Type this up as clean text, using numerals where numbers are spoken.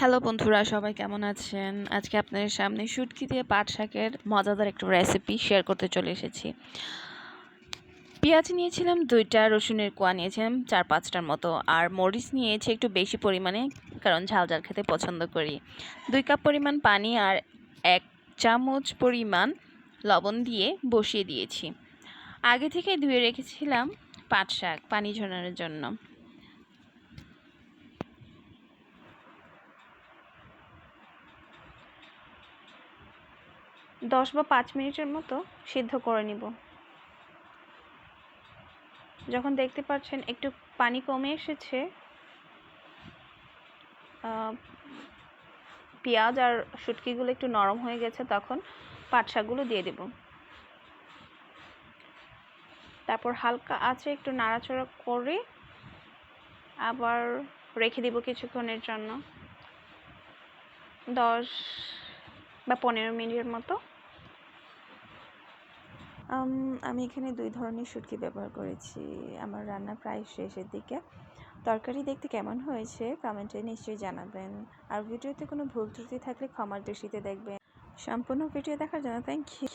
Hello বন্ধুরা, সবাই কেমন আছেন? আজকে আপনাদের সামনে শুটকি দিয়ে পাট শাকের মজাদার একটু রেসিপি শেয়ার করতে চলে এসেছি। পেঁয়াজ নিয়েছিলাম 2টা, রসুনের কোয়া নিয়েছিলাম 4-5টার মতো, আর মরিচ নিয়েছি একটু বেশি পরিমাণে, কারণ ঝাল ঝাল খেতে পছন্দ করি। 2 কাপ পরিমাণ পানি আর 1 চামচ পরিমাণ লবণ দিয়ে বসিয়ে দিয়েছি। আগে থেকে ধুয়ে রেখেছিলাম পাট শাক পানি ঝরানোর জন্য। দশ বা 5 মিনিটের মতো সিদ্ধ করে নিব। যখন দেখতে পাচ্ছেন একটু পানি কমে এসেছে, পেঁয়াজ আর শুটকিগুলো একটু নরম হয়ে গেছে, তখন পাট শাকগুলো দিয়ে দেব। তারপর হালকা আঁচে একটু নাড়াচাড়া করে আবার রেখে দেব কিছুক্ষণের জন্য, 10 বা 15 মিনিটের মতো। আমি এখানে 2 ধরনের শুটকি ব্যবহার করেছি। আমার রান্না প্রায় শেষের দিকে। তরকারি দেখতে কেমন হয়েছে কমেন্টে নিশ্চয়ই জানাবেন। আর ভিডিওতে কোনো ভুল ত্রুটি থাকলে ক্ষমার দৃষ্টিতে দেখবেন। সম্পূর্ণ ভিডিও দেখার জন্য থ্যাংক ইউ।